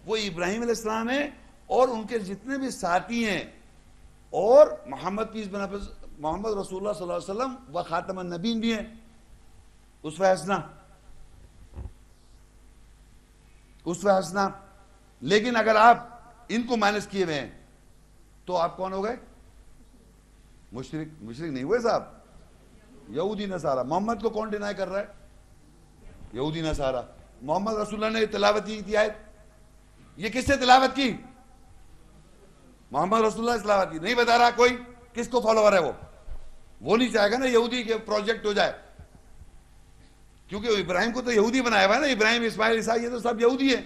وہ ابراہیم علیہ السلام ہیں اور ان کے جتنے بھی ساتھی ہیں، اور محمد محمد رسول اللہ صلی اللہ علیہ وسلم و خاتم النبیین بھی ہیں، اسوہ حسنہ، اسوہ حسنہ. لیکن اگر آپ ان کو مائنس کیے ہوئے ہیں تو آپ کون ہو گئے؟ مشرک نہیں ہوئے صاحب، یہودی نصارہ. محمد کو کون ڈینائی کر رہا ہے؟ یہودی نصارہ. محمد رسول اللہ نے تلاوت کی آیت، یہ کس سے تلاوت کی؟ محمد رسول اللہ نے تلاوت کی. نہیں بتا رہا کوئی کس کو فالوور ہے. وہ نہیں چاہے گا نا یہودی کے پروجیکٹ ہو جائے، کیونکہ ابراہیم کو تو یہودی بنایا ہوا ہے نا. ابراہیم، اسماعیل، عیسیٰ، یہ تو سب یہودی ہیں.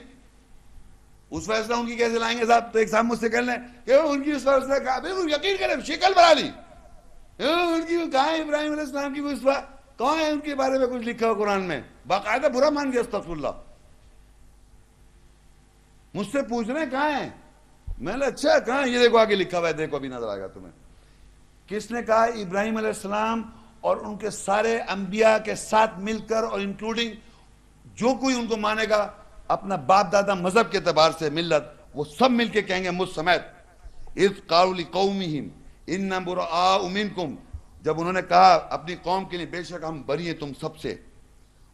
اس فیصلہ ان کی کیسے لائیں گے صاحب؟ تو ایک صاحب مجھ سے کہہ لیں کہ ان کی اس فیصلہ کا یقین کریں، شکل بنا لی ان کی. کہاں ہے ابراہیم علیہ السلام کی اس پر؟ کہاں ہے ان کے بارے میں کچھ لکھا ہو قرآن میں؟ باقاعدہ برا مان گیا، استغفر اللہ. مجھ سے پوچھ رہے ہیں کہاں ہیں. میں نے اچھا کہاں؟ یہ دیکھو آگے لکھا ہوا ہے، دیکھو ابھی نظر آئے گا تمہیں. کس نے کہا؟ ابراہیم علیہ السلام اور ان کے سارے انبیاء کے ساتھ مل کر، اور انکلوڈنگ جو کوئی ان کو مانے گا اپنا باپ دادا مذہب کے اعتبار سے، ملت، وہ سب مل کے کہیں گے مجھ سمیت. اذ قالوا لقومہم انا براء منکم، جب انہوں نے کہا اپنی قوم کے لیے بے شک ہم بری ہیں تم سب سے.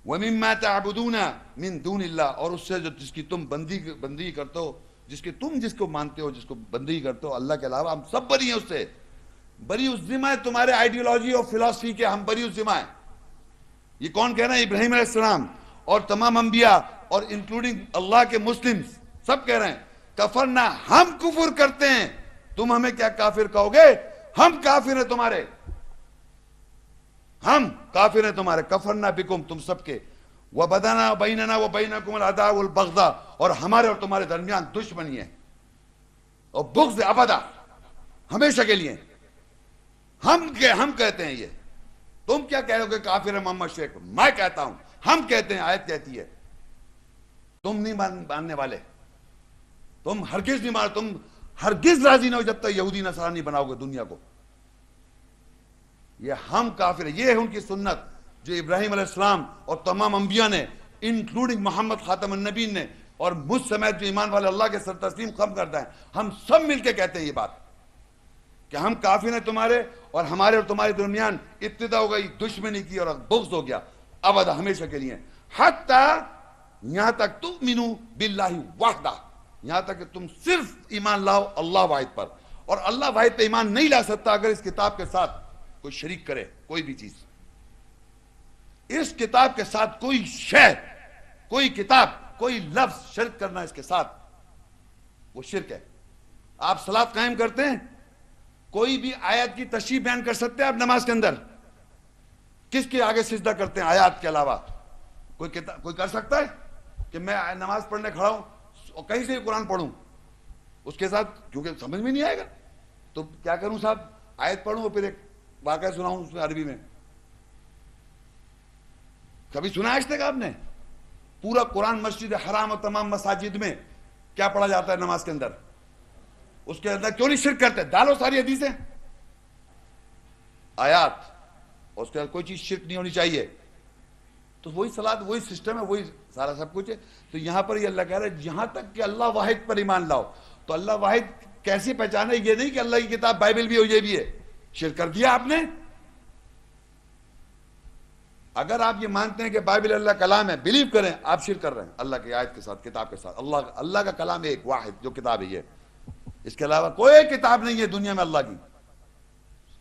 ومما تعبدون من دون اللہ، اور اس سے جس کی تم بندگی کرتے ہو، جس کو مانتے ہو، جس کو بندگی کرتے ہو اللہ کے علاوہ، ہم سب بری ہیں اس سے. بری اس ذمہ ہے تمہارے آئیڈیالوجی اور فلاسفی کے، ہم بری اس ذمہ ہیں. یہ کون کہہ رہا ہے؟ ابراہیم علیہ السلام اور تمام انبیاء اور انکلوڈنگ اللہ کے مسلم سب کہہ رہے ہیں کفرنا، ہم کفر کرتے ہیں، تم ہمیں کیا کافر کہو گے؟ ہم کافر ہیں تمہارے، ہم کافر ہیں تمہارے. کفرنا بکم، تم سب کے. وبدانا بیننا وبینکم العداوۃ والبغضاء، اور ہمارے اور تمہارے درمیان دشمنی ہے اور بغض ابدا، ہمیشہ کے لیے. ہم کہتے ہیں یہ. تم کیا کہہ رہے ہو کہ کافر ہے محمد شیخ؟ میں کہتا ہوں، ہم کہتے ہیں، آیت کہتی ہے. تم نہیں ماننے والے، تم ہرگز نہیں تم ہرگز راضی نہ ہو جب تک یہودی نصرانی نہیں بناؤ گے دنیا کو. یہ ہم کافر ہیں، یہ ہے ان کی سنت جو ابراہیم علیہ السلام اور تمام انبیاء نے، انکلوڈنگ محمد خاتم النبیین نے، اور مجھ سمیت جو ایمان والے اللہ کے سر تسلیم خم کرتا ہے، ہم سب مل کے کہتے ہیں یہ بات کہ ہم کافر ہیں تمہارے، اور ہمارے اور تمہارے درمیان ابتدا ہو گئی دشمنی کی اور بغض ہو گیا ابدا، ہمیشہ کے لیے. حتیٰ، یہاں تک تؤمنوا باللہ وحدہ، یہاں تک کہ تم صرف ایمان لاؤ اللہ واحد پر. اور اللہ واحد پہ ایمان نہیں لا سکتا اگر اس کتاب کے ساتھ کوئی شریک کرے کوئی بھی چیز. اس کتاب کے ساتھ کوئی شے، کوئی کتاب، کوئی لفظ شرک کرنا اس کے ساتھ، وہ شرک ہے. آپ صلاۃ قائم کرتے ہیں، کوئی بھی آیت کی تشریح بیان کر سکتے ہیں آپ نماز کے اندر؟ کس کے آگے سجدہ کرتے ہیں آیات کے علاوہ؟ کوئی کر سکتا ہے کہ میں نماز پڑھنے کھڑا ہوں اور کہیں سے قرآن پڑھوں اس کے ساتھ؟ کیونکہ سمجھ میں نہیں آئے گا. تو کیا کروں صاحب؟ آیت پڑھوں اور پھر ایک واقعہ سناؤں اس میں عربی میں؟ کبھی سنا آج تک آپ نے پورا قرآن مسجد حرام اور تمام مساجد میں کیا پڑھا جاتا ہے نماز کے اندر؟ اس کے اندر کیوں نہیں شرک کرتے؟ ڈالو ساری حدیثیں، آیات، اور اس کے اندر کوئی چیز شرک نہیں ہونی چاہیے. تو وہی صلاۃ، وہی سسٹم ہے، وہی سارا سب کچھ ہے. تو یہاں پر یہ اللہ کہہ رہا ہے یہاں تک کہ اللہ واحد پر ایمان لاؤ. تو اللہ واحد کیسے پہچانے؟ یہ نہیں کہ اللہ کی کتاب بائبل بھی ہو، یہ بھی ہے. شرک کر دیا آپ نے. اگر آپ یہ مانتے ہیں کہ بائبل اللہ کلام ہے، بلیو کریں، آپ شرک کر رہے ہیں اللہ کی آیت کے ساتھ، کتاب کے ساتھ. اللہ کا کلام ایک واحد جو کتاب ہے یہ، اس کے علاوہ کوئی کتاب نہیں ہے دنیا میں اللہ کی.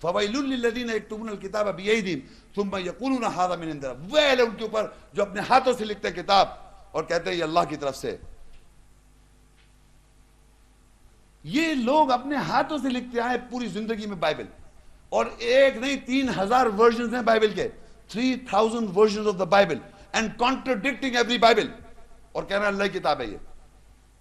فَوَيْلٌ لِّلَّذِينَ يَكْتُبُونَ الْكِتَابَ بِأَيْدِيهِمْ ثُمَّ يَقُولُونَ هَٰذَا مِنْ عِندِ اللَّهِ. ویل ان کے اوپر جو اپنے ہاتھوں سے لکھتے ہیں کتاب اور کہتے ہیں یہ اللہ کی طرف سے. یہ لوگ اپنے ہاتھوں سے لکھتے آئے پوری زندگی میں بائبل، اور ایک نہیں 3000 ورژنز ہیں بائبل کے، 3000 versions of the Bible, and contradicting every Bible, اور کہنا اللہ کی کتاب ہے یہ.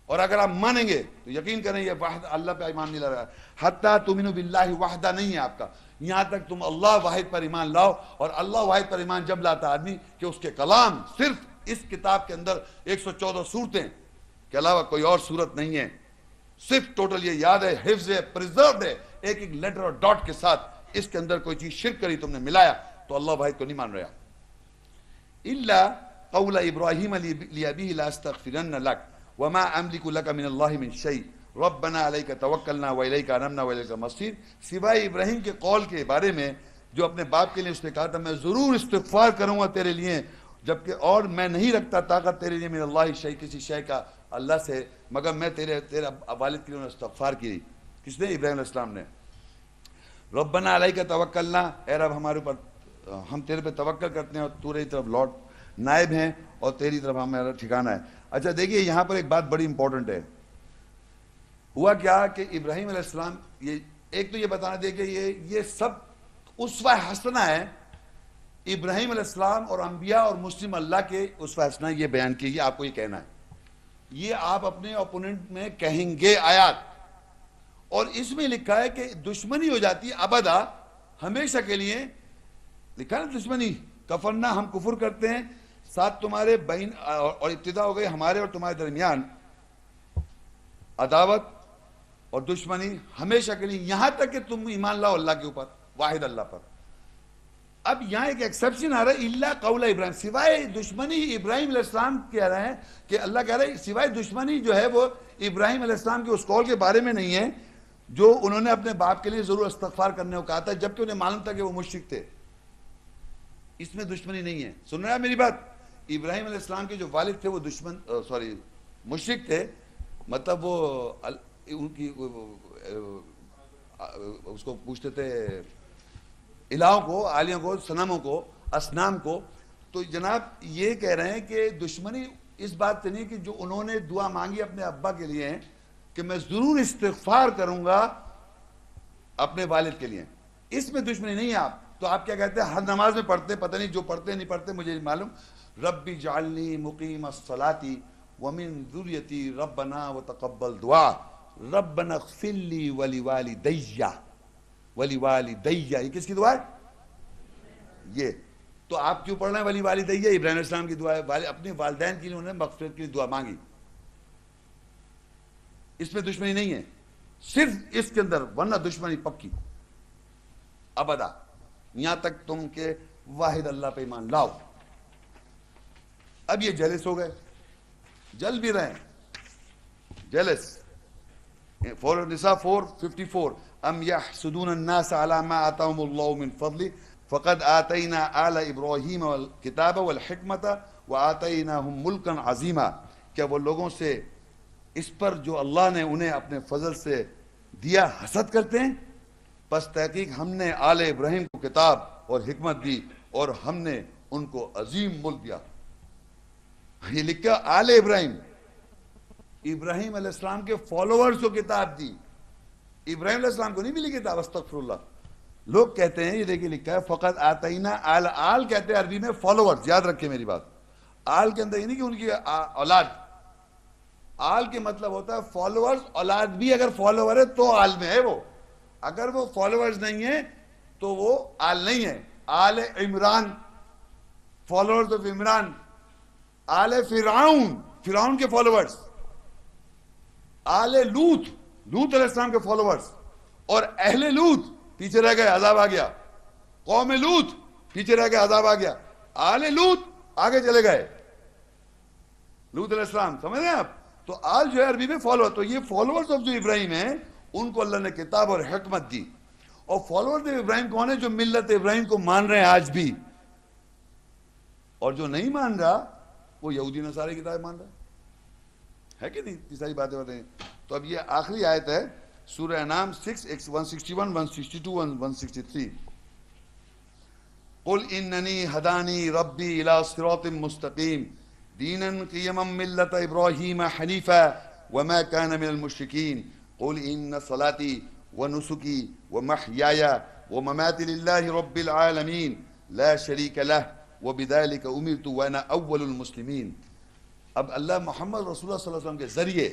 اور اگر آپ مانیں گے تو یقین کریں یہ واحد اللہ پہ ایمان نہیں لا رہا. حتیٰ تؤمنوا باللہ وحدہ نہیں ہے آپ کا، یہاں تک تم اللہ واحد پر ایمان لاؤ. اور اللہ واحد پر ایمان جب لاتا آدمی کہ اس کے کلام صرف اس کتاب کے اندر 114 صورتیں کے علاوہ کوئی اور صورت نہیں ہے، صرف ٹوٹل یہ یاد ہے، حفظ ہے، پریزروڈ ہے، ایک ایک لیٹر اور ڈاٹ کے ساتھ. اس کے اندر کوئی چیز شرک کری تم نے، ملایا، تو اللہ واحد کو نہیں مان رہا. الا قول ابراہیم لابیہ لاستغفرن لک وما املک لک من اللہ من شیء ربنا علیک توکلنا والیک انبنا والیک المصیر، سوائے ابراہیم کے قول کے بارے میں جو اپنے باپ کے لیے اس نے کہا تھا میں ضرور استغفار کروں گا تیرے لیے، جبکہ اور میں نہیں رکھتا طاقت تیرے لیے من اللہ شیء کسی شے کا اللہ سے، مگر میں تیرا والد کے لیے استغفار کی۔ کس نے؟ ابراہیم علیہ السلام نے۔ ربنا علیک توکلنا، اے رب ہمارے اوپر ہم تیرے پہ توکل کرتے ہیں اور تیری طرف لوٹ نائب ہیں اور تیری طرف ہمارا ٹھکانہ ہے۔ اچھا دیکھیے یہاں پر ایک بات بڑی امپورٹنٹ ہے، ہوا کیا کہ ابراہیم علیہ السلام، یہ ایک تو یہ بتانا دے کہ یہ سب اسوہ حسنہ ہے، ابراہیم علیہ السلام اور انبیاء اور مسلم اللہ کے اسوہ حسنہ یہ بیان کی، یہ آپ کو یہ کہنا ہے، یہ آپ اپنے اوپوننٹ میں کہیں گے آیات، اور اس میں لکھا ہے کہ دشمنی ہو جاتی ہے ابدا، ہمیشہ کے لیے، لکھا ہے نا دشمنی، کفرنا ہم کفر کرتے ہیں، ساتھ تمہارے بین اور ابتدا ہو گئی ہمارے اور تمہارے درمیان عداوت اور دشمنی ہمیشہ کے لیے، یہاں تک کہ تم ایمان لاؤ اللہ کے اوپر، واحد اللہ پر۔ اب یہاں ایک ایکسیپشن آ رہا ہے، الا قول ابراہیم، سوائے دشمنی ابراہیم علیہ السلام کہہ رہے ہیں کہ اللہ کہہ رہے ہیں سوائے دشمنی جو ہے وہ ابراہیم علیہ السلام کے اس قول کے بارے میں نہیں ہے جو انہوں نے اپنے باپ کے لیے ضرور استغفار کرنے کو کہا تھا، جبکہ انہیں معلوم تھا کہ وہ مشرک تھے، اس میں دشمنی نہیں ہے۔ سن رہا ہے میری بات؟ ابراہیم علیہ السلام کے جو والد تھے وہ مشرک تھے، مطلب وہ ان کی اس کو پوچھتے تھے الہوں کو، آلیوں کو، صنموں کو، اصنام کو۔ تو جناب یہ کہہ رہے ہیں کہ دشمنی اس بات سے نہیں کہ جو انہوں نے دعا مانگی اپنے ابا کے لیے کہ میں ضرور استغفار کروں گا اپنے والد کے لیے، اس میں دشمنی نہیں ہے۔ آپ تو آپ کیا کہتے ہیں؟ ہر نماز میں پڑھتے، پتہ نہیں جو پڑھتے نہیں پڑھتے مجھے نہیں معلوم، ربی جعلنی مقیم الصلاۃ ومن ذریتی ربنا وتقبل دعا ربنا اغفر لی ولوالدی ولیوالدی، یہ کس کی دعا ہے؟ یہ تو آپ کیوں پڑھ رہے ہیں ولی والدی؟ ابراہیم علیہ السلام کی دعا ہے، اپنے والدین کے لیے انہوں نے مغفرت کی دعا مانگی، اس میں دشمنی نہیں ہے، صرف اس کے اندر، ورنہ دشمنی پکی ابدا، یہاں تک تم کہ واحد اللہ پہ ایمان لاؤ۔ اب یہ جیلس ہو گئے، جل بھی رہے ہیں، جیلس۔ نساء 4:54 ام یحسدون الناس علی ما آتاهم اللہ من فضل فقد آتینا آل ابراہیم الکتاب والحکمت وآتیناہم ملکا عظیما، کیا وہ لوگوں سے اس پر جو اللہ نے انہیں اپنے فضل سے دیا حسد کرتے ہیں؟ پس تحقیق ہم نے آل ابراہیم کو کتاب اور حکمت دی اور ہم نے ان کو عظیم ملک دیا۔ یہ لکھا آل ابراہیم، ابراہیم علیہ السلام کے فالوورز کو کتاب دی، ابراہیم علیہ السلام کو نہیں ملی کتاب، استغفر اللہ۔ لوگ کہتے ہیں، یہ دیکھیں لکھا ہے فقط آتینا آل، آل کہتے ہیں عربی میں فالوورز، یاد رکھیں میری بات، آل کے اندر یہ نہیں کہ ان کی اولاد، آل کے مطلب ہوتا ہے فالوورز، اولاد بھی اگر فالوور ہے تو آل میں ہے وہ، اگر وہ فالوورز نہیں ہیں تو وہ آل نہیں ہے۔ آل عمران، فالوورز آف عمران، آل فرعون، فرعون کے فالوورز، آل لوط، لوط علیہ السلام کے فالوورز، اور اہل لوط پیچھے رہ گئے، عذاب آ گیا، قوم لوط پیچھے رہ گئے، عذاب آ گیا، آل لوط آگے چلے گئے، لوط علیہ السلام، سمجھ رہے ہیں آپ؟ تو آل جو ہے عربی میں فالوور، تو یہ فالوورز آف جو ابراہیم ہیں ان کو اللہ نے کتاب اور حکمت دی، اور فالوورز آف ابراہیم کون ہے؟ جو ملت ابراہیم کو مان رہے ہیں آج بھی، اور جو نہیں مان رہا وہ یہودی نصارے کی کتاب مان رہا ہے کہ نہیں؟ یہ ساری باتیں بتائیں۔ تو اب یہ آخری آیت ہے سورہ انعام 6:161 162 163 قل اننی ہدانی ربی الی صراط مستقیم دینا قیما ملت ابراہیم حنیفا وما کان من المشرکین قل ان صلاتی ونسکی ومحیای ومماتی للہ رب العالمین لا شریک لہ وبذلک امرت وانا اول المسلمین۔ اب اللہ محمد رسول اللہ صلی اللہ علیہ وسلم کے ذریعے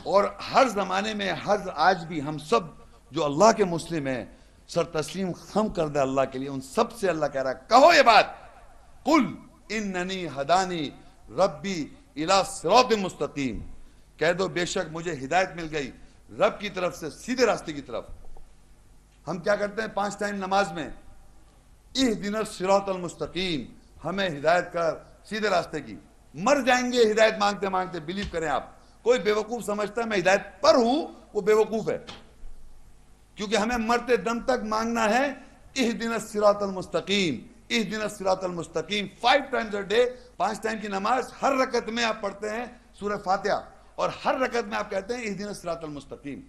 اور ہر زمانے میں آج بھی ہم سب جو اللہ کے مسلم ہیں سر تسلیم خم کر دے اللہ کے لیے، ان سب سے اللہ کہہ رہا ہے کہو یہ بات، قل اننی ہدانی ربی الی صراط مستقیم، کہہ دو بے شک مجھے ہدایت مل گئی رب کی طرف سے سیدھے راستے کی طرف۔ ہم کیا کرتے ہیں 5 ٹائم نماز میں؟ اہدنا الصراط المستقیم، ہمیں ہدایت کر سیدھے راستے کی۔ مر جائیں گے ہدایت مانگتے مانگتے. بلیو کریں آپ, کوئی بیوقوف سمجھتا ہے میں ہدایت پر ہوں وہ بیوقوف ہے, کیونکہ ہمیں مرتے دم تک مانگنا ہے اہدنا الصراط المستقیم, اہدنا الصراط المستقیم 5 times a day. 5 ٹائم کی نماز ہر رکعت میں آپ پڑھتے ہیں سورہ فاتحہ, اور ہر رکعت میں آپ کہتے ہیں اہدنا الصراط المستقیم.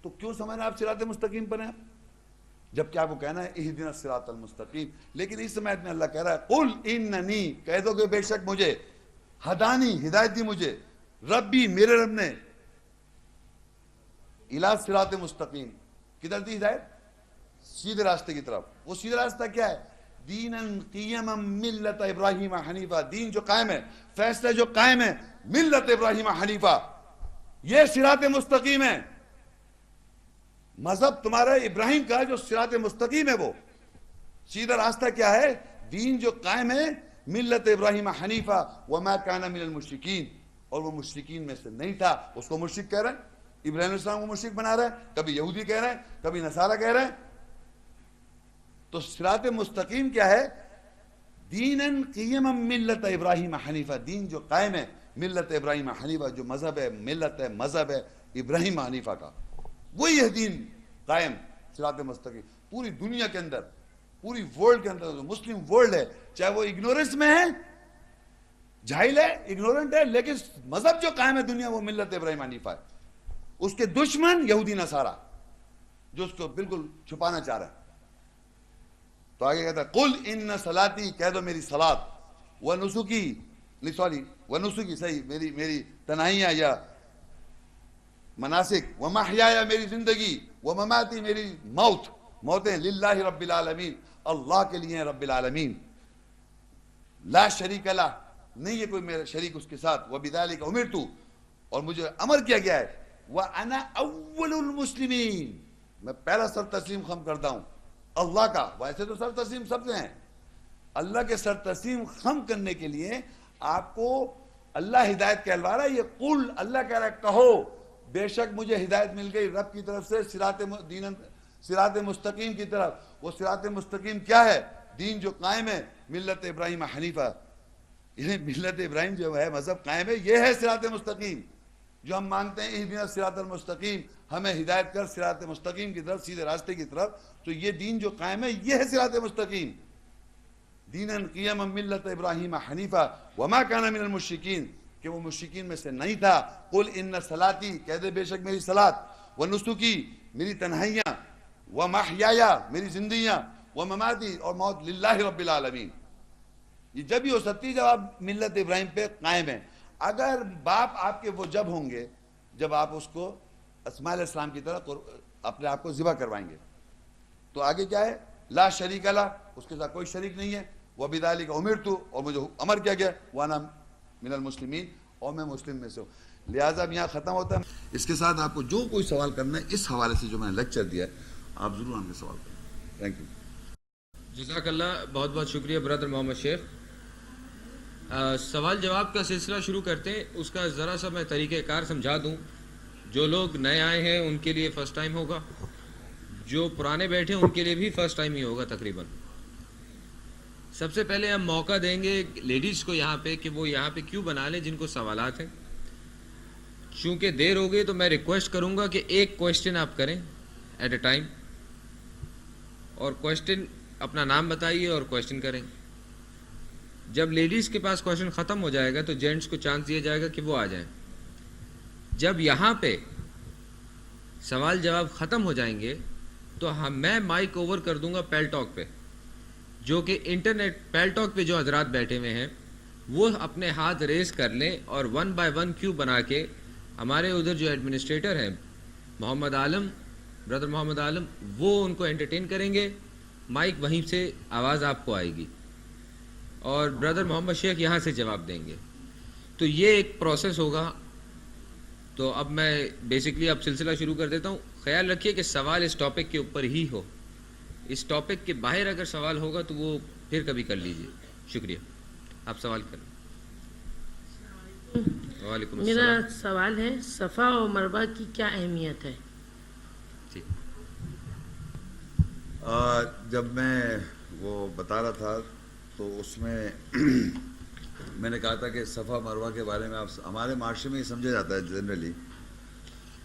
تو کیوں سمجھنا آپ صراط مستقیم پر ہیں, جبکہ آپ کو کہنا ہے اہدنا الصراط المستقیم. لیکن اس سمے میں اللہ کہہ رہا ہے قل اننی, کہہ دو کہ بے شک مجھے, ہدانی ہدایت دی مجھے, ربی میرے رب نے, الی صراط مستقیم, کدھر دی ہدایت؟ سیدھے راستے کی طرف. وہ سیدھا راستہ کیا ہے؟ دینا قیما ملت ابراہیم حنیفہ, دین جو قائم ہے, فیصلہ جو قائم ہے, ملت ابراہیم حنیفہ, یہ صراط مستقیم ہے. مذہب تمہارا ابراہیم کا جو صراط مستقیم ہے, وہ سیدھا راستہ کیا ہے؟ دین جو قائم ہے ملت ابراہیم حنیفہ وما کان من المشرکین, اور وہ مشرکین میں سے نہیں تھا. اس کو مشرک کہہ رہے ہیں, ابراہیم علیہ السلام کو مشرک بنا رہے ہیں, کبھی یہودی کہہ رہے ہیں, کبھی نصارہ کہہ رہے ہیں. تو صراط مستقیم کیا ہے؟ دینن قیما ملت ابراہیم حنیفہ, دین جو قائم ہے ملت ابراہیم حنیفہ, جو مذہب ہے, ملت ہے, مذہب ہے ابراہیم حنیفہ کا, وہی ہے دین قائم صراط مستقیم. پوری دنیا کے اندر, پوری ورلڈ کے اندر, مسلم ورلڈ ہے, چاہے وہ اگنورنس میں ہے, جاہل ہے, اگنورنٹ ہے, لیکن مذہب جو قائم ہے دنیا وہ ملت ابراہیم حنیفہ ہے. اس کے دشمن یہودی نصارہ جو اس کو بالکل چھپانا چاہ رہے ہیں. تو آگے کہتا ہے قل ان صلاتی, کہہ دو میری صلاۃ, ونسکی, ونسکی صحیح, میری تنہائیاں یا مناسک, ومحیایا میری زندگی, ومماتی میری موت, موتیں للہ رب العالمین, اللہ کے لیے رب العالمین, لا شریک لہ, نہیں ہے کوئی میرا شریک اس کے ساتھ, وبذالک امرت, اور مجھے امر کیا گیا ہے, وَأَنَا أَوَّلُ الْمُسْلِمِينَ, میں پہلا سر تسلیم خم کرتا ہوں اللہ کا. ویسے تو سر تسلیم سب سے ہیں, اللہ کے سر تسلیم خم کرنے کے لیے آپ کو اللہ ہدایت کہلوا رہا ہے. یہ قل, اللہ کہہ رہا ہے کہو بے شک مجھے ہدایت مل گئی رب کی طرف سے صراط مستقیم کی طرف. وہ صراط مستقیم کیا ہے؟ دین جو قائم ہے ملت ابراہیم حنیفہ, یہ ملت ابراہیم جو ہے مذہب قائم ہے, یہ ہے صراط مستقیم جو ہم مانگتے ہیں اہدنا الصراط المستقیم, ہمیں ہدایت کر صراط مستقیم کی طرف, سیدھے راستے کی طرف. تو یہ دین جو قائم ہے یہ ہے صراط مستقیم, دینن قیما ملت ابراہیم حنیفہ وما کان من المشرکین, کہ وہ مشرکین میں سے نہیں تھا. قل ان صلاتی, کہہ دے بے شک میری صلاۃ, ونسکی میری تنہائیاں, ومحیایا میری زندگیاں, ومماتی اور موت, للہ رب العالمین. یہ جب ہی ہو سکتی ہے جب آپ ملت ابراہیم پہ قائم ہیں. اگر باپ آپ کے وہ جب ہوں گے جب آپ اس کو اسماعیل علیہ السلام کی طرح اپنے آپ کو ذبح کروائیں گے. تو آگے کیا ہے؟ لا شریک لہ, اس کے ساتھ کوئی شریک نہیں ہے, وبذالک امرت, اور مجھے امر کیا گیا, وانا من المسلمین, اور میں مسلم میں سے ہوں. لہٰذا اب یہاں ختم ہوتا ہے. اس کے ساتھ آپ کو جو کوئی سوال کرنا ہے اس حوالے سے جو میں نے لیکچر دیا ہے آپ ضرور ہم سے سوال کریں. Thank you. جزاک اللہ, بہت بہت شکریہ برادر محمد شیخ. سوال جواب کا سلسلہ شروع کرتے ہیں. اس کا ذرا سا میں طریقہ کار سمجھا دوں. جو لوگ نئے آئے ہیں ان کے لیے فرسٹ ٹائم ہوگا, جو پرانے بیٹھے ہیں ان کے لیے بھی فرسٹ ٹائم ہی ہوگا تقریباً. سب سے پہلے ہم موقع دیں گے لیڈیز کو یہاں پہ کہ وہ یہاں پہ کیوں بنا لیں جن کو سوالات ہیں. چونکہ دیر ہو گئی تو میں ریکویسٹ کروں گا کہ ایک کویشچن آپ کریں ایٹ اے ٹائم, اور کویشچن اپنا نام بتائیے اور کویشچن کریں. جب لیڈیز کے پاس کویشچن ختم ہو جائے گا تو جینٹس کو چانس دیا جائے گا کہ وہ آ جائیں. جب یہاں پہ سوال جواب ختم ہو جائیں گے تو میں مائک اوور کر دوں گا پیل ٹاک پہ, جو کہ انٹرنیٹ پیل ٹاک پہ جو حضرات بیٹھے ہوئے ہیں وہ اپنے ہاتھ ریز کر لیں, اور 1 by 1 کیو بنا کے ہمارے ادھر جو ایڈمنسٹریٹر ہیں محمد عالم, برادر محمد عالم, وہ ان کو انٹرٹین کریں گے. مائک وہیں سے آواز آپ کو آئے گی, اور برادر محمد شیخ یہاں سے جواب دیں گے. تو یہ ایک پروسیس ہوگا. تو اب میں بیسکلی اب سلسلہ شروع کر دیتا ہوں. خیال رکھیے کہ سوال اس ٹاپک کے اوپر ہی ہو, اس ٹاپک کے باہر اگر سوال ہوگا تو وہ پھر کبھی کر لیجیے. شکریہ. آپ سوال کریں. وعلیکم السلام. میرا سوال ہے صفا و مروہ کی کیا اہمیت ہے؟ جی. جب میں وہ بتا رہا تھا تو اس میں میں نے کہا تھا کہ صفا مروہ کے بارے میں آپ ہمارے معاشرے میں یہ سمجھا جاتا ہے جنرلی،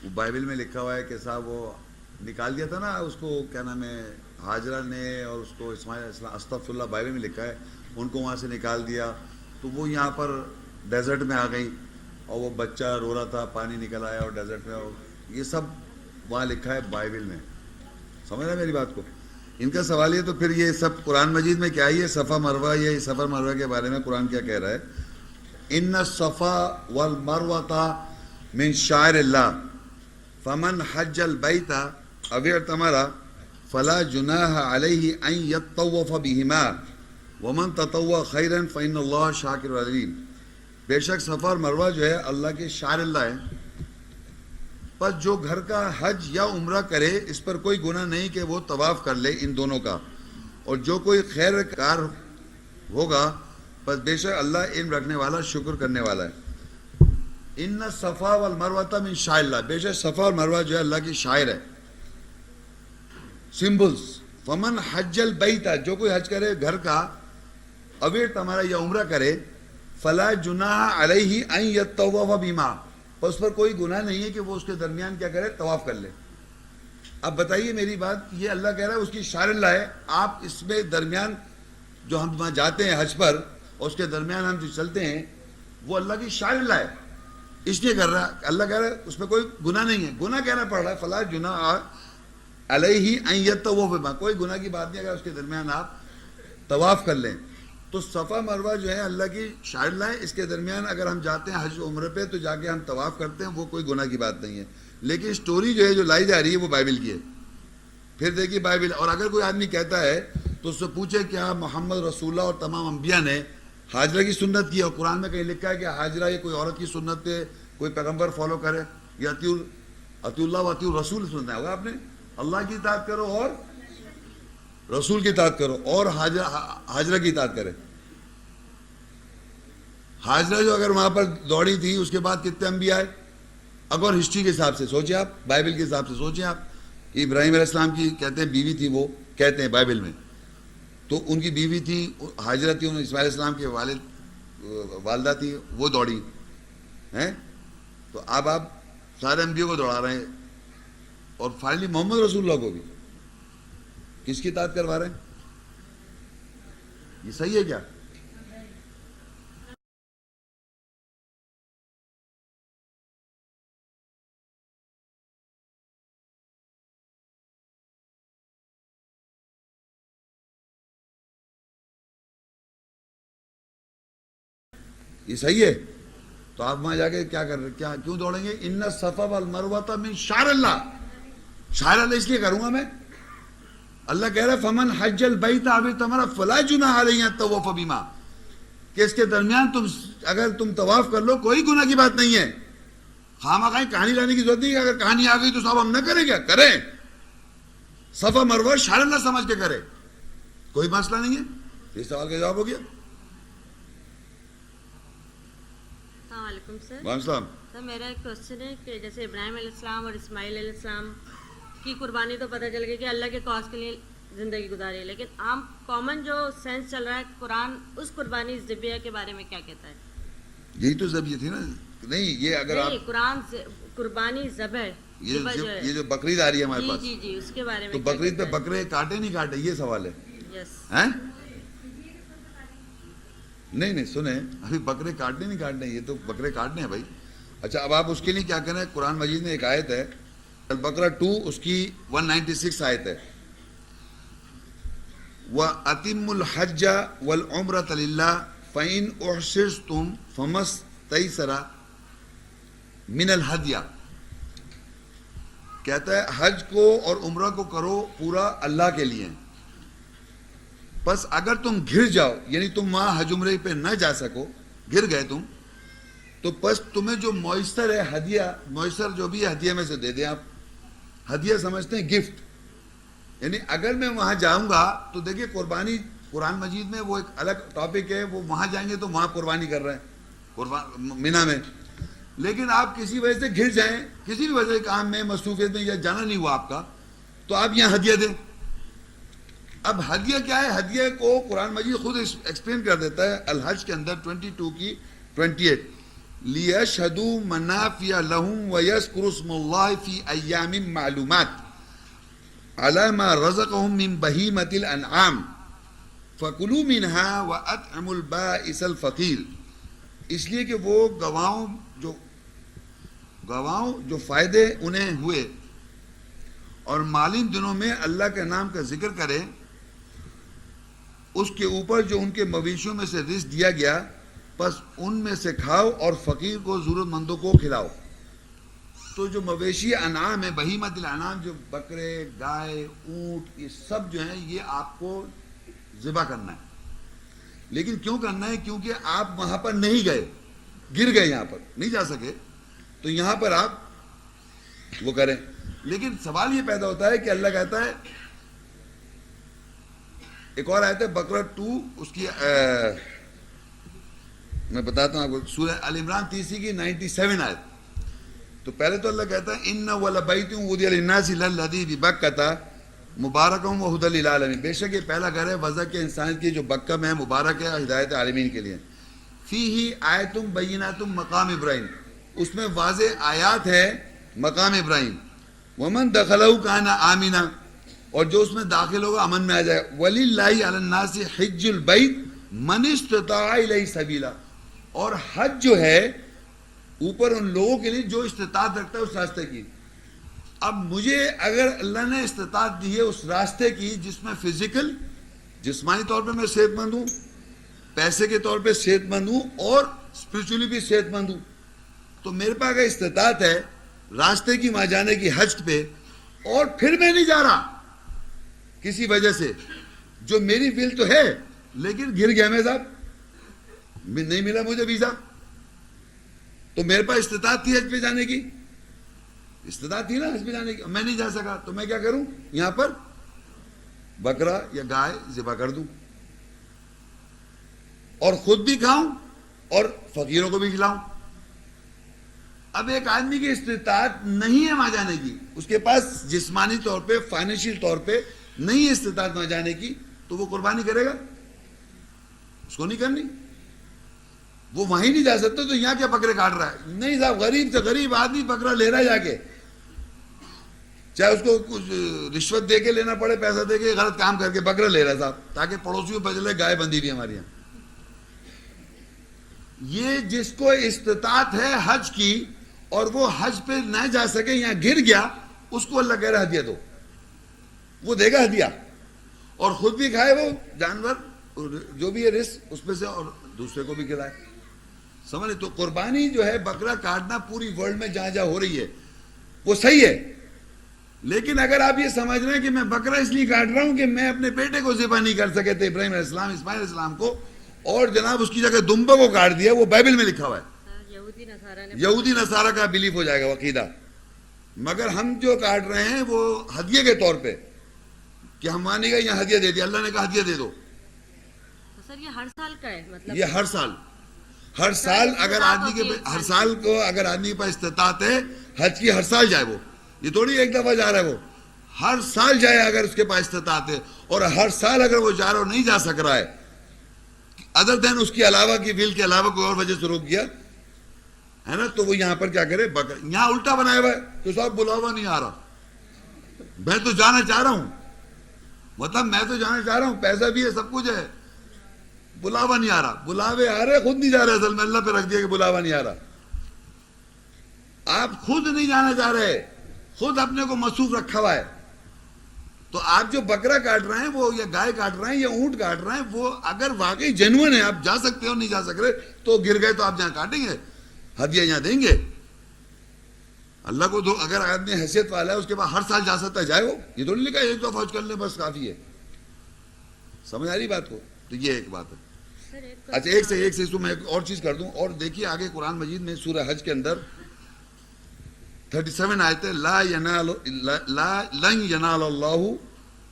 وہ بائبل میں لکھا ہوا ہے کہ صاحب وہ نکال دیا تھا نا اس کو، کیا نام ہے، ہاجرہ نے، اور اس کو اسماعیل استغفر اللہ، بائبل میں لکھا ہے ان کو وہاں سے نکال دیا، تو وہ یہاں پر ڈیزرٹ میں آ گئی اور وہ بچہ رو رہا تھا، پانی نکل آیا اور ڈیزرٹ میں، اور یہ سب وہاں لکھا ہے بائبل میں. سمجھ رہے میری بات کو؟ ان کا سوال یہ تو پھر یہ سب قرآن مجید میں کیا ہے؟ یہ صفا مروہ، یہ صفا مروہ کے بارے میں قرآن کیا کہہ رہا ہے؟ ان الصفا والمروہ من شعائر اللہ فمن حج البیت او اعتمر فلا جناح علیہ ان یطوف بہما ومن تطوع خیرا فإن اللہ شاکر علیم. بے شک صفا اور مروہ جو ہے اللہ کے شعائر اللہ ہے، پس جو گھر کا حج یا عمرہ کرے اس پر کوئی گناہ نہیں کہ وہ طواف کر لے ان دونوں کا، اور جو کوئی خیر کار ہوگا پس بے شک اللہ علم رکھنے والا، شکر کرنے والا ہے. ان الصفا والمروہ من شعائر اللہ، بے شک صفا اور مروہ جو ہے اللہ کی شاعر ہے، سمبلز. فمن حج البیت، جو کوئی حج کرے گھر کا، اویر تمہارا یا عمرہ کرے، فلا جناح علیہ ان یطوف بہما، اس پر کوئی گناہ نہیں ہے کہ وہ اس کے درمیان کیا کرے، طواف کر لے. اب بتائیے میری بات، یہ اللہ کہہ رہا ہے اس کی شعائر اللہ ہے، آپ اس میں درمیان جو ہم وہاں جاتے ہیں حج پر اور اس کے درمیان ہم جو چلتے ہیں وہ اللہ کی شعائر اللہ ہے، اس لیے کر رہا ہے. اللہ کہہ رہا ہے اس میں کوئی گناہ نہیں ہے، گناہ کہنا پڑ رہا ہے فلا جناح علیہ ان یطوف بہما، کوئی گناہ کی بات نہیں اگر اس کے درمیان آپ طواف کر لیں. تو صفا مروہ جو ہے اللہ کی شاعر اللہ ہے، اس کے درمیان اگر ہم جاتے ہیں حج عمرے پہ تو جا کے ہم طواف کرتے ہیں، وہ کوئی گناہ کی بات نہیں ہے. لیکن اسٹوری جو ہے جو لائی جا رہی ہے وہ بائبل کی ہے. پھر دیکھیے بائبل، اور اگر کوئی آدمی کہتا ہے تو اس سے پوچھے کیا محمد رسول اللہ اور تمام انبیاء نے حاجرہ کی سنت کی؟ اور قرآن میں کہیں لکھا ہے کہ حاجرہ یہ کوئی عورت کی سنت پہ کوئی پیغمبر فالو کرے؟ یا اطیع اللہ و اطیع الرسول سننا ہے ہوگا آپ نے، اللہ کی اطاعت کرو اور رسول کی اطاعت کرو اور حاجرہ کی اطاعت کرے. حاجرہ جو اگر وہاں پر دوڑی تھی اس کے بعد کتنے انبیاء آئے؟ اگر ہسٹری کے حساب سے سوچیں آپ، بائبل کے حساب سے سوچیں آپ، ابراہیم علیہ السلام کی کہتے ہیں بیوی تھی، وہ کہتے ہیں بائبل میں، تو ان کی بیوی تھی حاجرہ تھی، اسماعیل علیہ السلام کے والدہ تھی، وہ دوڑی ہیں. تو اب آپ سارے انبیاء کو دوڑا رہے ہیں اور فائنلی محمد رسول اللہ کو بھی کس کی اطاعت کروا رہے ہیں؟ یہ صحیح ہے کیا؟ یہ صحیح ہے؟ تو آپ وہاں جا کے کیا کر رہے، کیا کیوں دوڑیں گے؟ ان الصفا والمروہ من شعائر اللہ، شعائر اللہ اس لیے کروں گا میں. اللہ کہہ رہا ہے فمن حج البیت او اعتمر فلا جناح علیہ ان یطوف بہما، کہ اس کے درمیان اگر تم طواف کر لو کوئی گناہ کی بات نہیں ہے. خواہ کہانی لانے کی ضرورت نہیں ہے، اگر کہانی آ گئی تو صاحب ہم نہ کریں کیا؟ کریں. صفا مروہ شعائر اللہ سمجھ کے کرے، کوئی مسئلہ نہیں ہے. اس سوال کا جواب ہو گیا. السلام علیکم سر. وعلیکم السلام. سر میرا ایک کوشچن ہے کہ جیسے ابراہیم علیہ السلام اور اسماعیل علیہ السلام کی قربانی تو پتہ چل گئی کہ اللہ کے کاز کے لیے زندگی گزاری ہے، لیکن عام کامن جو سینس چل رہا ہے قرآن اس قربانی ذبیحہ کے بارے میں کیا کہتا ہے؟ یہی تو ذبیحہ تھی نا. نہیں یہ اگر آپ نہیں، قرآن قربانی ذبح یہ جو بقرعید آ رہی ہے ہمارے پاس، جی جی اس کے بارے میں تو بقرعید پہ بکرے کاٹے نہیں کاٹے، یہ سوال ہے. یس ہیں؟ نہیں سنیں، ابھی بکرے کاٹنے نہیں کاٹنے، یہ تو بکرے کاٹنے ہیں بھائی. اچھا اب آپ اس کے لیے کیا کریں؟ قرآن مجید میں ایک آیت ہے البقرہ 2 اس کی 196 آیت ہے، وَأَتِمُّ الْحَجَّ وَالْعُمْرَةَ لِلَّهِ فَإِنْ أُحْصِرْتُمْ فَمَا اسْتَيْسَرَ مِنَ الْهَدْيِ، کہتا ہے حج کو اور عمرہ کو کرو پورا اللہ کے لیے، بس اگر تم گھر جاؤ، یعنی تم وہاں حج عمرے پہ نہ جا سکو، گر گئے تم، تو بس تمہیں جو میسر ہے ہدیہ، میسر جو بھی ہے ہدیہ میں سے دے دیں. آپ ہدیہ سمجھتے ہیں گفٹ، یعنی اگر میں وہاں جاؤں گا تو دیکھیں قربانی قرآن مجید میں وہ ایک الگ ٹاپک ہے، وہ وہاں جائیں گے تو وہاں قربانی کر رہے ہیں مینا میں. لیکن آپ کسی وجہ سے گر جائیں، کسی بھی وجہ سے کام میں مصروفیت میں یا جانا نہیں ہوا آپ کا، تو آپ یہاں ہدیہ دیں. اب ہدیہ کیا ہے؟ ہدیہ کو قرآن مجید خود ایکسپلین کر دیتا ہے الحج کے اندر 22 کی 28 لِيَشْهَدُوا مَنَافِعَ لَهُمْ وَيَذْكُرُوا اسْمَ اللَّهِ فِي أَيَّامٍ مَّعْلُومَاتٍ عَلَى مَا رَزَقَهُم مِّن بَهِيمَةِ الْأَنْعَامِ فَكُلُوا مِنْهَا وَأَطْعِمُوا الْبَائِسَ الْفَقِيرَ، اس لیے کہ وہ گواہوں جو فائدے انہیں ہوئے اور معلوم دنوں میں اللہ کے نام کا ذکر کرے، اس کے اوپر جو ان کے مویشیوں میں سے رزق دیا گیا، بس ان میں سے کھاؤ اور فقیر کو، ضرورت مندوں کو کھلاؤ۔ تو جو مویشی انعام ہے، بہیمت الانعام، جو بکرے، گائے، اونٹ، یہ سب جو ہیں یہ آپ کو ذبح کرنا ہے۔ لیکن کیوں کرنا ہے؟ کیونکہ آپ وہاں پر نہیں گئے، گر گئے، یہاں پر نہیں جا سکے، تو یہاں پر آپ وہ کریں۔ لیکن سوال یہ پیدا ہوتا ہے کہ اللہ کہتا ہے، ایک اور آیت ہے بقرہ 2، اس کی میں بتاتا ہوں آپ کو، سورہ آل عمران 30 کی 97 آیت۔ تو پہلے تو اللہ کہتا ہے اِنَّ وَلَبَيْتٌ وُضِعَ لِلنَّاسِ لَلَّذِي بِبَكَّةَ مُبَارَكٌ وَهُدًى لِلْعَالَمِينَ، بے شک یہ پہلا گھر ہے وضع کے انسان کی جو مکہ میں ہے، مبارک ہے، ہدایت عالمین کے لیے۔ فِيهِ آیَةٌ بَيِّنَاتٌ مقام ابراہیم، اس میں واضح آیات ہے مقام ابراہیم۔ وَمَن دَخَلَهُ كَانَ آمِنًا، اور جو اس میں داخل ہوگا امن میں آ جائے۔ وَلِلَّهِ عَلَى النَّاسِ حِجُّ الْبَيْتِ مَنِ اسْتَطَاعَ إِلَيْهِ سَبِيلًا، اور حج جو ہے اوپر ان لوگوں کے لیے جو استطاعت رکھتا ہے اس راستے کی۔ اب مجھے اگر اللہ نے استطاعت دی ہے اس راستے کی جس میں فزیکل، جسمانی طور پہ میں صحت مند ہوں، پیسے کے طور پہ صحت مند ہوں، اور اسپرچولی بھی صحت مند ہوں، تو میرے پاس اگر استطاعت ہے راستے کی وہاں جانے کی، حج پہ، اور پھر میں نہیں جا رہا کسی وجہ سے، جو میری ول تو ہے لیکن گر گیا میں صاحب، نہیں ملا مجھے ویزا، تو میرے پاس استطاعت تھی حج پہ جانے کی، استطاعت تھی نا حج پہ جانے کی، میں نہیں جا سکا، تو میں کیا کروں؟ یہاں پر بکرا یا گائے ذبح کر دوں، اور خود بھی کھاؤں اور فقیروں کو بھی کھلاؤں۔ اب ایک آدمی کی استطاعت نہیں ہے وہاں جانے کی، اس کے پاس جسمانی طور پہ، فائنینشیل طور پہ نہیں ہے استطاعت وہاں جانے کی، تو وہ قربانی کرے گا؟ اس کو نہیں کرنی، وہ وہیں نہیں جا سکتا، تو یہاں کیا بکرے کاٹ رہا ہے؟ نہیں صاحب، غریب سے غریب آدمی بکرا لے رہا ہے جا کے، چاہے اس کو کچھ رشوت دے کے لینا پڑے، پیسہ دے کے، غلط کام کر کے بکرا لے رہا ہے صاحب، تاکہ پڑوسیوں پہ چلے گائے بندی بھی ہمارے یہاں۔ یہ جس کو استطاعت ہے حج کی اور وہ حج پہ نہ جا سکے، یہاں گر گیا، اس کو اللہ کہہ رہا ہدیہ دو، وہ دے گا ہدیہ، اور خود بھی کھائے وہ جانور جو بھی ہے رزق اس میں سے، اور دوسرے کو بھی کھلائے۔ سمجھے؟ تو قربانی جو ہے بکرا کاٹنا پوری ورلڈ میں جہاں جہاں ہو رہی ہے وہ صحیح ہے، لیکن اگر آپ یہ سمجھ رہے ہیں کہ میں بکرا اس لیے کاٹ رہا ہوں کہ میں اپنے بیٹے کو ذبح نہیں کر سکے تھے، ابراہیم علیہ السلام، اسماعیل علیہ السلام کو، اور جناب اس کی جگہ دمبا کو کاٹ دیا، وہ بائبل میں لکھا ہوا ہے، یہودی نصارہ کا بلیف ہو جائے گا عقیدہ۔ مگر ہم جو کاٹ رہے ہیں وہ ہدیے کے طور پہ، کہ ہم مانیں گے یہاں ہدیہ دے دیا، اللہ نے کہا ہدیہ دے دو۔ سر یہ ہر سال کا ہے مطلب؟ یہ ہر سال اگر آدمی کے ہر سال کو اگر آدمی کے پاس استطاعت ہے حج کی، ہر سال جائے وہ، یہ تھوڑی ایک دفعہ جا رہا ہے، وہ ہر سال جائے اگر اس کے پاس استطاعت ہے، اور ہر سال اگر وہ جا رہا ہو نہیں جا سک رہا ہے ادر دین اس کے علاوہ کی ول کے علاوہ کوئی اور وجہ سے روک گیا ہے نا، تو وہ یہاں پر کیا کرے؟ یہاں الٹا بنایا ہوا ہے کہ صاحب بلاوا نہیں آ رہا، میں تو جانا چاہ رہا ہوں، مطلب میں تو جانا چاہ رہا ہوں، پیسہ بھی ہے، سب کچھ ہے، بلاوا نہیں آ رہا، بلاوے آ رہے، خود نہیں جا رہے، اصل میں اللہ پہ رکھ دیا کہ بلاوا نہیں آ رہا، آپ خود نہیں جانا چاہ رہے، خود اپنے کو مصروف رکھا ہوا ہے۔ تو آپ جو بکرا کاٹ رہے ہیں وہ، یا گائے کاٹ رہے ہیں یا اونٹ کاٹ رہے ہیں، وہ اگر واقعی جنون ہے، آپ جا سکتے ہو، نہیں جا سک رہے تو گر گئے تو آپ جہاں کاٹیں گے، ہدیہ یہاں دیں گے اللہ کو۔ تو اگر آدمی حیثیت والا ہے اس کے بعد ہر سال جا سکتا ہے، جائے وہ، یہ تو نہیں لکھا ایک دفعہ حج کر لیں بس کافی ہے۔ سمجھ آ رہی بات کو؟ تو یہ ایک بات ہے۔ اچھا ایک سے اس کو میں ایک اور چیز کر دوں، اور دیکھیے آگے قرآن مجید میں سورہ حج کے اندر 37 آیت ہے، لن ینال اللہ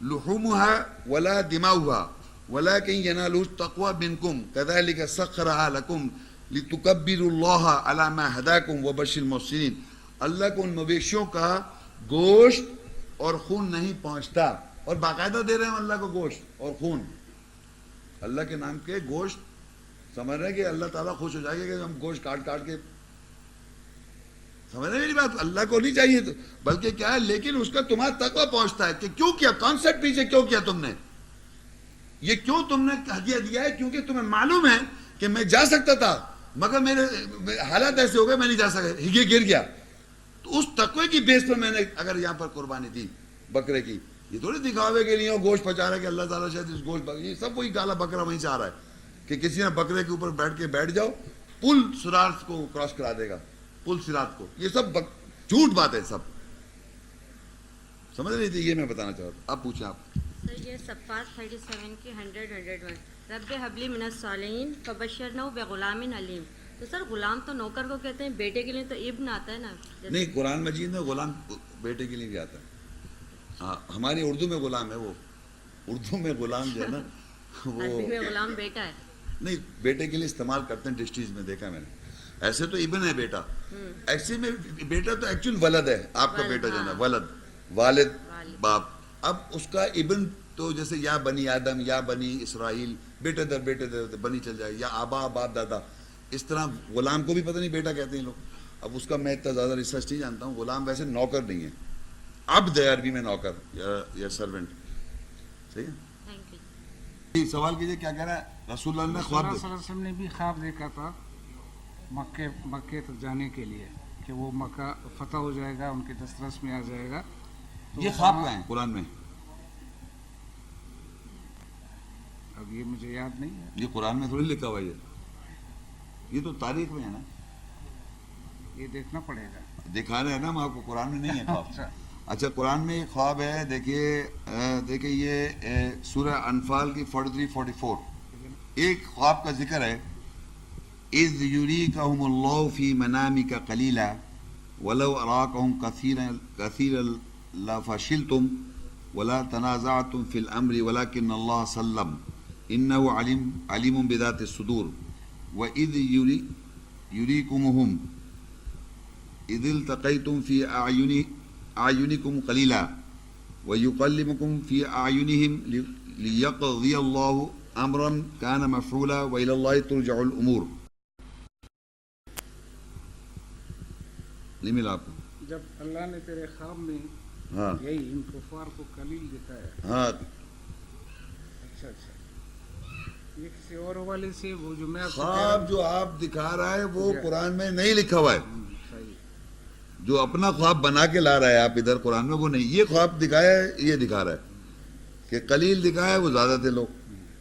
لحومها ولا دماؤها ولكن ينالوا التقوى منكم كذلك سخرها لكم لتكبروا الله على ما هداكم وبشر المحسنين۔ اللہ کو ان مویشیوں کا گوشت اور خون نہیں پہنچتا، اور باقاعدہ دے رہے ہیں اللہ کو گوشت اور خون، اللہ کے نام کے گوشت. سمجھ رہے ہیں کہ اللہ تعالیٰ خوش ہو جائے گا کہ ہم گوشت کاٹ کاٹ کے. سمجھ رہے ہیں میری بات؟ اللہ کو نہیں چاہیے تو بلکہ کیا ہے، لیکن اس کا تمہارا تقویٰ پہنچتا ہے کہ کیوں کیا، کانسیپٹ پیچھے کیوں کیا تم نے، یہ کیوں تم نے ہدیہ دیا ہے، کیونکہ تمہیں معلوم ہے کہ میں جا سکتا تھا مگر میرے حالات ایسے ہو گئے میں نہیں جا سکا، ہگے گر گیا. تو اس تقوی کی بیس پر میں نے اگر یہاں پر قربانی دی بکرے کی، یہ تھوڑی دکھاوے کے لیے گوشت پچا رہا ہے کہ اللہ تعالیٰ شاید اس گوشت، یہ سب وہی کالا بکرا وہیں سے آ رہا ہے کہ کسی نے بکرے کے اوپر بیٹھ جاؤ پل سرات کو کراس کرا دے گا، پل سرات کو. یہ سب جھوٹ بات ہے سب. سمجھ رہی تھی؟ یہ میں بتانا چاہ رہا ہوں. اب پوچھیں آپ. سر یہ صفات 37 کی 100 رب حبلی من الصالحین فبشرنہ بغلام علیم. تو سر غلام تو نوکر کو کہتے ہیں، بیٹے کے لیے تو ابن آتا ہے نا. نہیں، قرآن مجید میں غلام بیٹے کے لیے بھی آتا ہے. ہاں ہماری اردو میں غلام ہے، وہ اردو میں غلام جو ہے نا وہ عربی میں غلام بیٹا ہے. نہیں، بیٹے کے لیے استعمال کرتے ہیں ڈسٹریز میں، دیکھا میں نے. ایسے تو ابن ہے بیٹا، ایکچولی میں بیٹا تو ایکچوئل ولد ہے. آپ کا بیٹا جو ہے نا ولد، والد باپ. اب اس کا ابن تو جیسے یا بنی آدم یا بنی اسرائیل، بیٹے در بنی چل جائے، یا آبا باپ دادا. اس طرح غلام کو بھی پتہ نہیں بیٹا کہتے ہیں لوگ. اب اس کا میں اتنا زیادہ ریسرچ نہیں جانتا ہوں. غلام ویسے نوکر نہیں ہے، عبد ہے عربی میں نوکر یا سرونٹ. صحیح ہے. Thank you. سوال کیجئے کیا کہہ رہا ہے. رسول اللہ نے خواب صلی اللہ علیہ وسلم نے بھی خواب دیکھا تھا مکے تک جانے کے لیے کہ وہ مکہ فتح ہو جائے گا، ان کے دسترس میں آ جائے گا. یہ خواب کہاں ہے قرآن میں؟ اب یہ مجھے یاد نہیں ہے. یہ قرآن میں تھوڑی لکھا ہوا ہے، یہ تو تاریخ میں ہے نا. یہ دیکھنا پڑے گا. دکھا رہے ہیں نا ہم آپ کو، قرآن میں نہیں ہے خواب. اچھا قرآن میں ایک خواب ہے. دیکھیے یہ سورہ انفال کی 43-44 ایک خواب کا ذکر ہے. اذ یریکہم اللہ فی منامک قلیلا ولو اراکہم کثیرا لفشلتم ولا تنازعتم فی الامر ولکن اللہ سلم انہ علیم بذات الصدور واذ یریکمہم اذ التقیتم فی اعینکم قلیلا ویقلبکم فی اعینہم لیقضی اللہ امرا کان مفعولا والی اللہ ترجع الامور. نہیں ملا آپ کو؟ جب اللہ نے تیرے خواب میں ہاں یہی ان کفار کو قلیل دکھایا. ہاں اچھا یہ کسی اور حوالے سے وہ جو میں آپ کو کہہ رہا خواب جو آپ دکھا رہا ہے وہ قرآن میں نہیں لکھا ہوا ہے. ہوں. صحیح. جو اپنا خواب بنا کے لا رہا ہے آپ ادھر قرآن میں وہ نہیں. یہ خواب دکھایا ہے، یہ دکھا رہا ہے کہ قلیل دکھایا ہے، وہ زیادہ تھے لوگ،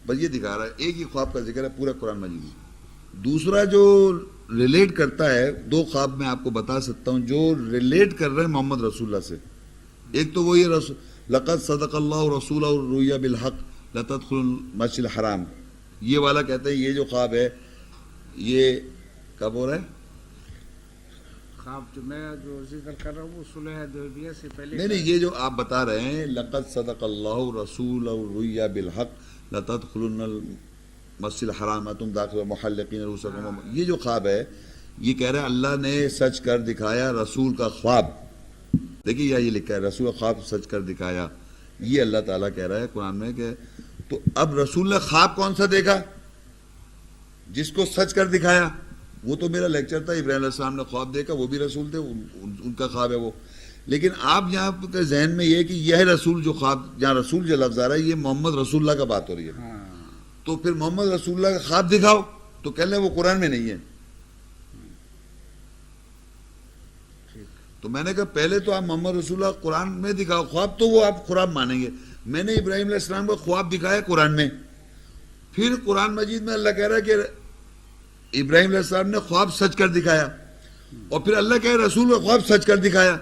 بس یہ دکھا رہا ہے. ایک ہی خواب کا ذکر ہے پورا قرآن مجید میں. دوسرا جو ریلیٹ کرتا ہے، دو خواب میں آپ کو بتا سکتا ہوں جو ریلیٹ کر رہے ہیں محمد رسول اللہ سے. ایک تو وہ یہ لقد صدق اللہ رسولہ الرؤیا بالحق لتدخلوا المسجد الحرام، یہ والا کہتے ہیں یہ جو خواب ہے یہ کب ہو رہا ہے؟ خواب جو میں جو ذکر کر رہا ہوں وہ صلح حدیبیہ سے پہلے. نہیں یہ جو آپ بتا رہے ہیں لقد صدق اللہ رسول الرؤیا بالحق لتدخلن المسجد الحرام تم داخل محلقین رؤوسکم، یہ جو خواب ہے یہ کہہ رہے ہیں اللہ نے سچ کر دکھایا رسول کا خواب. دیکھیے یہ لکھا ہے رسول کا خواب سچ کر دکھایا، یہ اللہ تعالیٰ کہہ رہا ہے قرآن میں. کہ تو اب رسول نے خواب کون سا دیکھا جس کو سچ کر دکھایا؟ وہ تو میرا لیکچر تھا، ابراہیم علیہ السلام نے خواب دیکھا، وہ بھی رسول تھے، ان کا خواب ہے وہ. لیکن آپ یہاں کے ذہن میں یہ کہ یہ رسول جو خواب، جہاں رسول جو لفظ آ رہا ہے یہ محمد رسول اللہ کا بات ہو رہی ہے. ہاں تو پھر محمد رسول اللہ کا خواب دکھاؤ تو کہہ لیں وہ قرآن میں نہیں ہے. تو میں نے کہا پہلے تو آپ محمد رسول اللہ قرآن میں دکھاؤ خواب، تو وہ آپ خواب مانیں گے. میں نے ابراہیم علیہ السلام کا خواب دکھایا قرآن میں، پھر قرآن مجید میں اللہ کہہ رہا ہے کہ ابراہیم علیہ السلام نے خواب سچ کر دکھایا، اور پھر اللہ کہہ رہا ہے رسول کا خواب سچ کر دکھایا.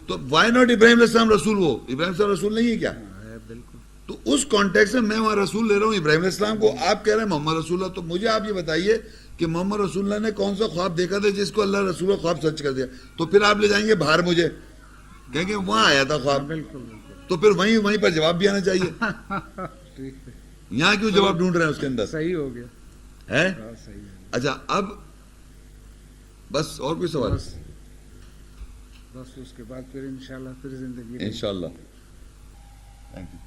تو وائی ناٹ ابراہیم علیہ السلام رسول؟ وہ ابراہیم السلام رسول نہیں ہے کیا؟ بالکل. تو اس کانٹیکس میں وہاں رسول لے رہا ہوں ابراہیم علیہ السلام کو، آپ کہہ رہے ہیں محمد رسول اللہ. تو مجھے آپ یہ بتائیے کہ محمد رسول اللہ نے کون سا خواب دیکھا تھا جس کو اللہ رسول کا خواب سچ کر دیا؟ تو پھر آپ لے جائیں گے باہر مجھے، کہیں گے وہاں آیا تھا خواب. بالکل تو پھر وہیں پر جواب بھی آنا چاہیے. ٹھیک ہے. یہاں کیوں جواب ڈھونڈ رہے ہیں اس کے اندر؟ صحیح ہو گیا. ہے ہاں صحیح ہے. اچھا اب بس اور کوئی سوال؟ بس اس کے بعد پھر انشاءاللہ پھر زندگی انشاءاللہ. Thank you.